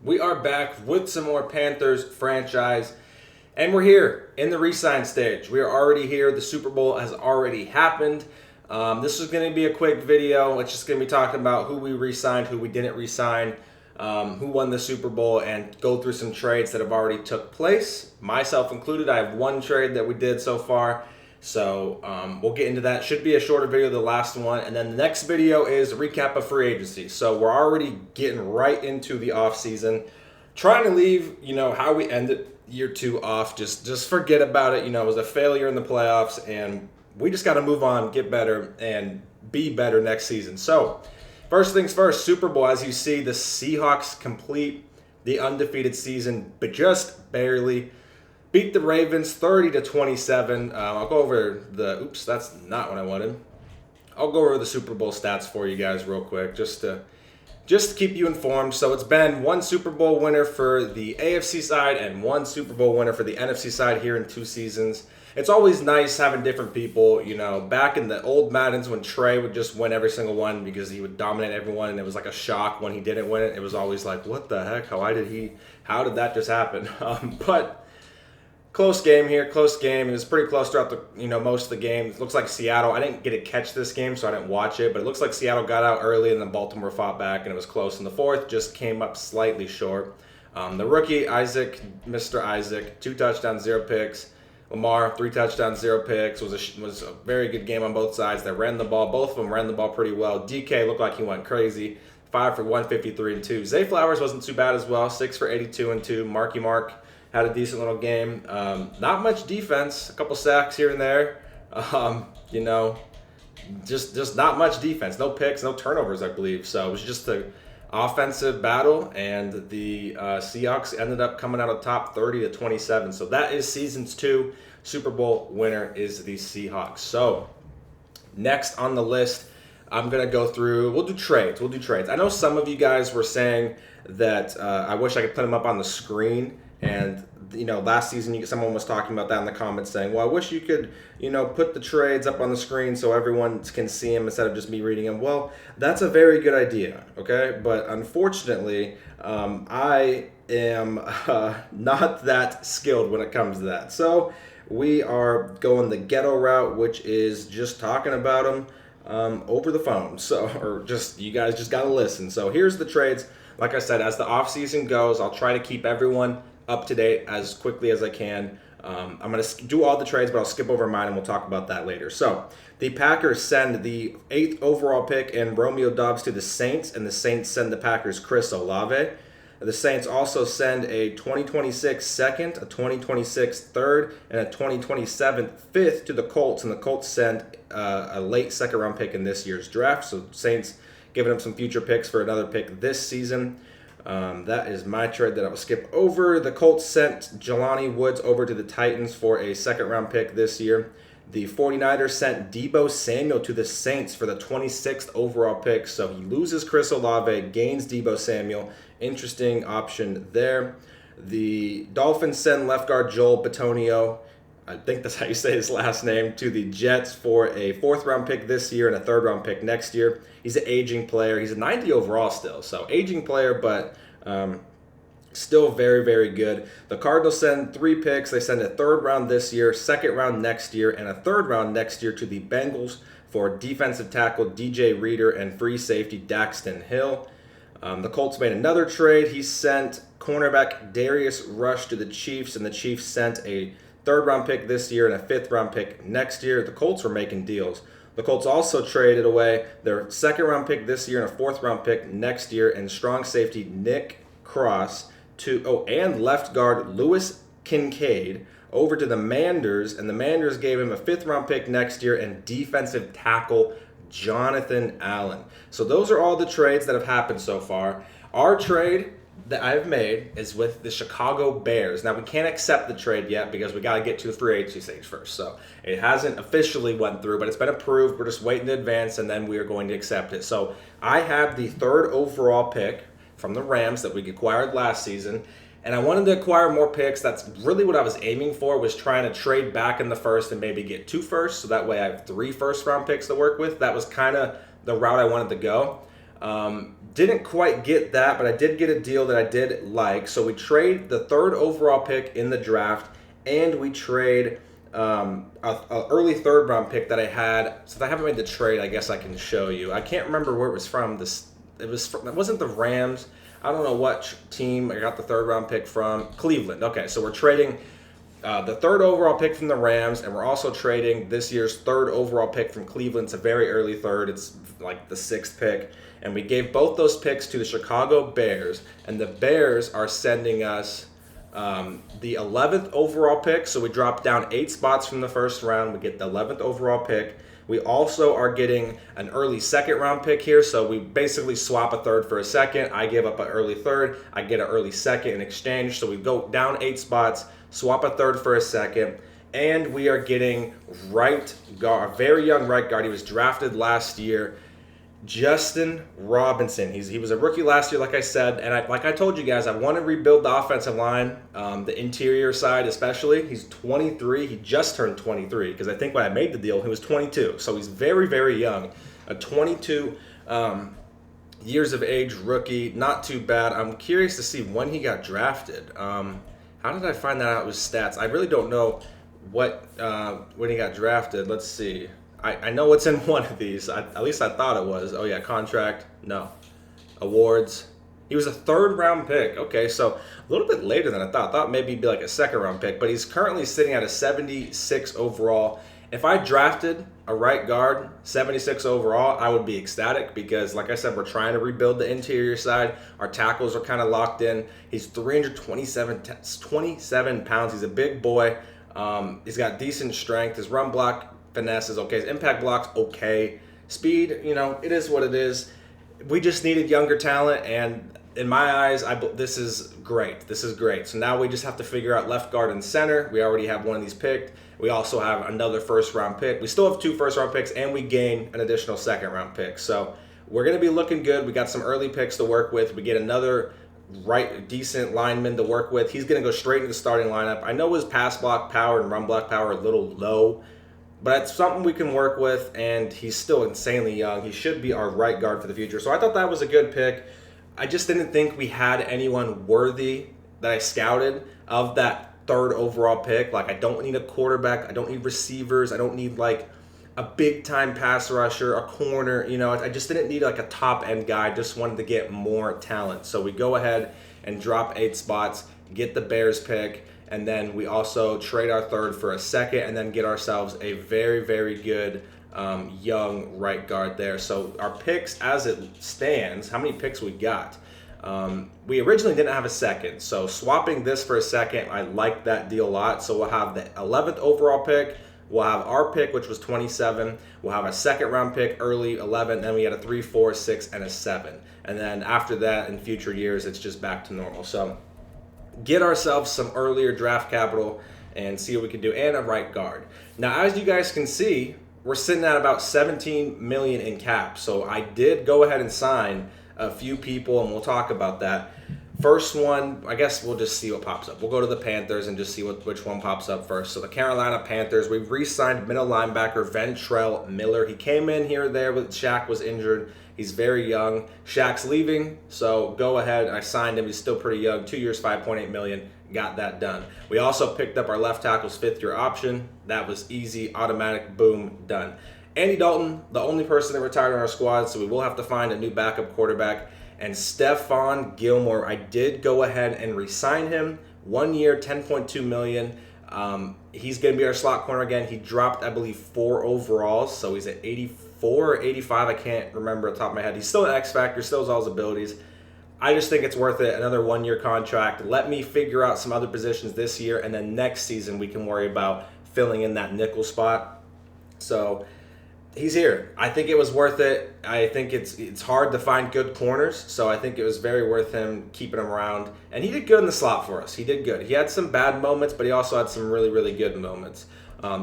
We are back with some more Panthers franchise, and we're here in the re-sign stage. We are already here. The Super Bowl has already happened. This is going to be a quick video. It's just going to be talking about who we re-signed, who we didn't re-sign, who won the Super Bowl, and go through some trades that have already took place, myself included. I have one trade that we did so far. So we'll get into that. Should be a shorter video than the last one. And then the next video is a recap of free agency. So we're already getting right into the off season. Trying to leave, how we ended year two off. Just forget about it. It was a failure in the playoffs, and we just got to move on, get better, and be better next season. So first things first, Super Bowl. As you see, the Seahawks complete the undefeated season, but just barely. Beat the Ravens 30-27. I'll go over oops, that's not what I wanted. I'll go over the Super Bowl stats for you guys real quick, just to keep you informed. So it's been one Super Bowl winner for the AFC side and one Super Bowl winner for the NFC side here in 2 seasons. It's always nice having different people. Back in the old Maddens when Trey would just win every single one because he would dominate everyone, and it was like a shock when he didn't win it. It was always like, what the heck? How did that just happen? But close game here, close game. It was pretty close throughout the most of the game. It looks like Seattle. I didn't get to catch this game, so I didn't watch it. But it looks like Seattle got out early, and then Baltimore fought back, and it was close. In the fourth, just came up slightly short. The rookie Mr. Isaac, 2 touchdowns, 0 picks. Lamar, 3 touchdowns, 0 picks. Was a very good game on both sides. They ran the ball. Both of them ran the ball pretty well. DK looked like he went crazy. 5 for 153 and 2. Zay Flowers wasn't too bad as well. 6 for 82 and 2. Marky Mark had a decent little game. Not much defense. A couple sacks here and there. Just not much defense. No picks, no turnovers, I believe. So it was just an offensive battle, and the Seahawks ended up coming out on top 30-27. So that is seasons 2. Super Bowl winner is the Seahawks. So next on the list, I'm going to go through, we'll do trades. I know some of you guys were saying that I wish I could put them up on the screen. And, last season, someone was talking about that in the comments saying, well, I wish you could, put the trades up on the screen so everyone can see them instead of just me reading them. Well, that's a very good idea, okay? But unfortunately, I am not that skilled when it comes to that. So we are going the ghetto route, which is just talking about them over the phone. So, you guys just got to listen. So here's the trades. Like I said, as the offseason goes, I'll try to keep everyone up to date as quickly as I can. I'm going to do all the trades, but I'll skip over mine, and we'll talk about that later. So the Packers send the 8th overall pick and Romeo Doubs to the Saints, and the Saints send the Packers Chris Olave. The Saints also send a 2026 second, a 2026 third, and a 2027 fifth to the Colts, and the Colts send a late second-round pick in this year's draft. So Saints giving them some future picks for another pick this season. That is my trade that I will skip over. The Colts sent Jelani Woods over to the Titans for a second-round pick this year. The 49ers sent Deebo Samuel to the Saints for the 26th overall pick. So he loses Chris Olave, gains Deebo Samuel. Interesting option there. The Dolphins send left guard Joel Bitonio, I think that's how you say his last name, to the Jets for a 4th-round pick this year and a 3rd-round pick next year. He's an aging player. He's a 90 overall still, so aging player, but still very, very good. The Cardinals send 3 picks. They send a 3rd round this year, 2nd round next year, and a 3rd round next year to the Bengals for defensive tackle DJ Reader and free safety Daxton Hill. The Colts made another trade. He sent cornerback Darius Rush to the Chiefs, and the Chiefs sent a 3rd-round pick this year and a 5th-round pick next year. The Colts were making deals. The Colts also traded away their 2nd-round pick this year and a 4th-round pick next year, and strong safety Nick Cross and left guard Lewis Kincaid over to the Manders, and the Manders gave him a 5th-round pick next year and defensive tackle Jonathan Allen. So those are all the trades that have happened so far. Our trade that I've made is with the Chicago Bears. Now, we can't accept the trade yet because we got to get to the free agency stage first. So it hasn't officially went through, but it's been approved. We're just waiting to advance, and then we are going to accept it. So I have the 3rd overall pick from the Rams that we acquired last season, and I wanted to acquire more picks. That's really what I was aiming for, was trying to trade back in the 1st and maybe get 2 firsts, so that way I have 3 first-round picks to work with. That was kind of the route I wanted to go. Didn't quite get that, but I did get a deal that I did like. So we trade the 3rd overall pick in the draft, and we trade a early 3rd round pick that I had. Since I haven't made the trade, I guess I can show you. I can't remember where it was from. It wasn't the Rams. I don't know what team I got the 3rd round pick from. Cleveland. Okay, so we're trading the 3rd overall pick from the Rams, and we're also trading this year's 3rd overall pick from Cleveland. It's a very early 3rd. It's like the 6th pick. And we gave both those picks to the Chicago Bears, and the Bears are sending us the 11th overall pick. So we drop down 8 spots from the 1st round. We get the 11th overall pick. We also are getting an early 2nd round pick here. So we basically swap a 3rd for a 2nd. I give up an early 3rd. I get an early 2nd in exchange. So we go down 8 spots, swap a 3rd for a 2nd. And we are getting right guard, a very young right guard. He was drafted last year. Justin Robinson. He was a rookie last year, like I said, and like I told you guys, I want to rebuild the offensive line, the interior side especially. He's 23. He just turned 23 because I think when I made the deal, he was 22. So he's very, very young. A 22 years of age rookie, not too bad. I'm curious to see when he got drafted. How did I find that out with stats? I really don't know when he got drafted. Let's see. I know it's in one of these. At least I thought it was. Oh, yeah, contract. No. Awards. He was a 3rd round pick. Okay, so a little bit later than I thought. I thought maybe he'd be like a 2nd round pick, but he's currently sitting at a 76 overall. If I drafted a right guard, 76 overall, I would be ecstatic because, like I said, we're trying to rebuild the interior side. Our tackles are kind of locked in. He's 327 pounds. He's a big boy. He's got decent strength. His run block finesse is okay. His impact block's okay. Speed, it is what it is. We just needed younger talent, and in my eyes, this is great. This is great. So now we just have to figure out left guard and center. We already have one of these picked. We also have another 1st round pick. We still have 2 1st round picks, and we gain an additional 2nd round pick. So we're going to be looking good. We got some early picks to work with. We get another decent lineman to work with. He's going to go straight into the starting lineup. I know his pass block power and run block power are a little low, but it's something we can work with, and he's still insanely young. He should be our right guard for the future. So I thought that was a good pick. I just didn't think we had anyone worthy that I scouted of that 3rd overall pick. Like, I don't need a quarterback. I don't need receivers. I don't need, like, a big-time pass rusher, a corner. I just didn't need, like, a top-end guy. I just wanted to get more talent. So we go ahead and drop 8 spots, get the Bears pick, and then we also trade our 3rd for a 2nd and then get ourselves a very, very good young right guard there. So our picks as it stands, how many picks we got? We originally didn't have a 2nd. So swapping this for a 2nd, I like that deal a lot. So we'll have the 11th overall pick. We'll have our pick, which was 27. We'll have a 2nd round pick, early 11. Then we had a 3, 4, 6, and a 7. And then after that, in future years, it's just back to normal. So get ourselves some earlier draft capital and see what we can do, and a right guard. Now, as you guys can see, we're sitting at about 17 million in cap. So I did go ahead and sign a few people, and we'll talk about that. First one, I guess we'll just see what pops up. We'll go to the Panthers and just see which one pops up first. So the Carolina Panthers, we've re-signed middle linebacker Ventrell Miller. He came in here or there, but Shaq was injured. He's very young. Shaq's leaving, so go ahead. I signed him. He's still pretty young. 2 years, $5.8 million. Got that done. We also picked up our left tackle's 5th-year option. That was easy, automatic, boom, done. Andy Dalton, the only person that retired on our squad, so we will have to find a new backup quarterback. And Stephon Gilmore, I did go ahead and re-sign him. 1 year, $10.2 million. He's going to be our slot corner again. He dropped, I believe, 4 overalls, so he's at 84 or 85. I can't remember off the top of my head. He's still an X factor, still has all his abilities. I just think it's worth it. Another 1 year contract. Let me figure out some other positions this year, and then next season we can worry about filling in that nickel spot. So he's here. I think it was worth it. I think it's hard to find good corners, so I think it was very worth him keeping him around. And he did good in the slot for us. He did good. He had some bad moments, but he also had some really, really good moments.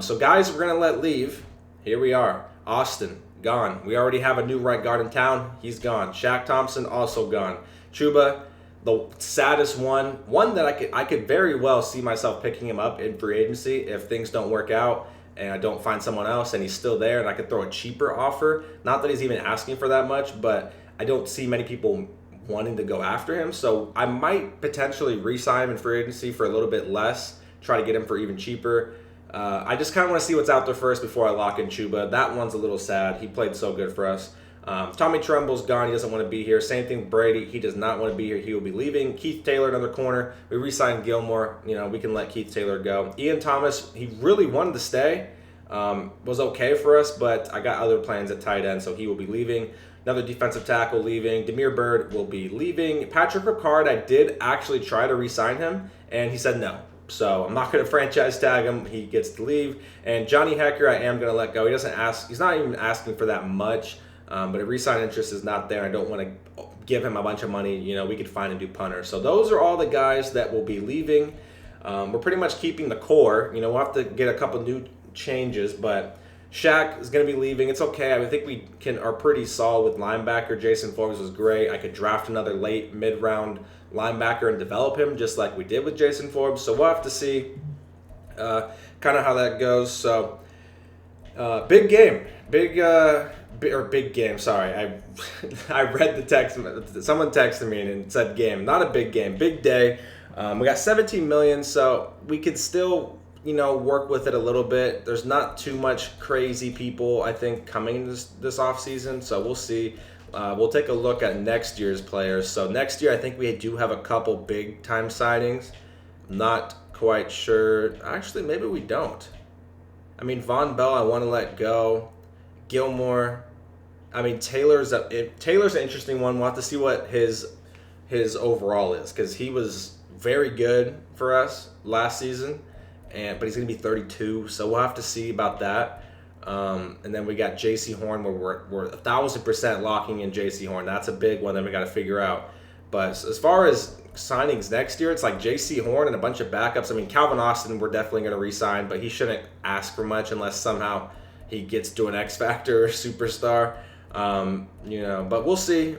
So guys, we're going to let leave. Here we are. Austin, gone. We already have a new right guard in town. He's gone. Shaq Thompson, also gone. Chuba, the saddest one that I could very well see myself picking him up in free agency if things don't work out and I don't find someone else and he's still there and I could throw a cheaper offer. Not that he's even asking for that much, but I don't see many people wanting to go after him. So I might potentially re-sign him in free agency for a little bit less, try to get him for even cheaper. I just kind of want to see what's out there first before I lock in Chuba. That one's a little sad. He played so good for us. Tommy Tremble's gone. He doesn't want to be here. Same thing with Brady. He does not want to be here. He will be leaving. Keith Taylor, another corner. We re-signed Gilmore. We can let Keith Taylor go. Ian Thomas, he really wanted to stay. Was okay for us, but I got other plans at tight end, so he will be leaving. Another defensive tackle leaving. Demir Bird will be leaving. Patrick Ricard, I did actually try to re-sign him, and he said no. So I'm not going to franchise tag him. He gets to leave. And Johnny Hecker, I am going to let go. He doesn't ask. He's not even asking for that much. But a re-sign interest is not there. I don't want to give him a bunch of money. We could find a new punter. So those are all the guys that will be leaving. We're pretty much keeping the core. We'll have to get a couple new changes, but Shaq is going to be leaving. It's okay. I think we are pretty solid with linebacker. Jason Forbes was great. I could draft another late mid-round linebacker and develop him just like we did with Jason Forbes. So we'll have to see kind of how that goes. So big game. Big game. Sorry, I read the text. Someone texted me and it said game. Not a big game. Big day. We got 17 million, so we could still work with it a little bit. There's not too much crazy people I think coming this off season, so we'll see. We'll take a look at next year's players. So next year I think we do have a couple big time signings. Not quite sure. Actually, maybe we don't. Von Bell I want to let go. Gilmore. Taylor's an interesting one. We'll have to see what his overall is, because he was very good for us last season, but he's going to be 32, so we'll have to see about that. And then we got J.C. Horn, where we're 1,000% locking in J.C. Horn. That's a big one that we got to figure out. But as far as signings next year, it's like J.C. Horn and a bunch of backups. Calvin Austin we're definitely going to re-sign, but he shouldn't ask for much unless somehow he gets to an X Factor superstar. But we'll see.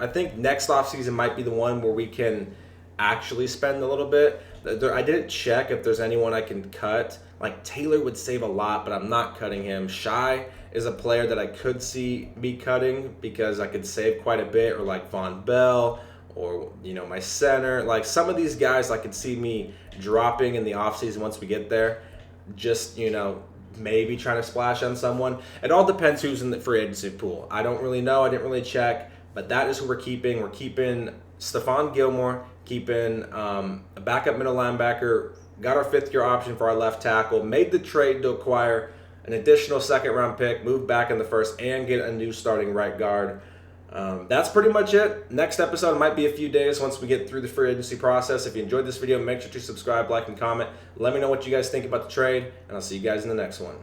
I think next offseason might be the one where we can actually spend a little bit. I didn't check if there's anyone I can cut. Like Taylor would save a lot, but I'm not cutting him. Shai is a player that I could see me cutting because I could save quite a bit, or like Von Bell, or my center. Like some of these guys I could see me dropping in the offseason once we get there. Just maybe trying to splash on someone. It all depends who's in the free agency pool. I don't really know. I didn't really check, but that is who we're keeping. We're keeping Stephon Gilmore, keeping a backup middle linebacker, got our fifth-year option for our left tackle, made the trade to acquire an additional second-round pick, move back in the first, and get a new starting right guard. That's pretty much it. Next episode might be a few days once we get through the free agency process. If you enjoyed this video, make sure to subscribe, like, and comment. Let me know what you guys think about the trade, and I'll see you guys in the next one.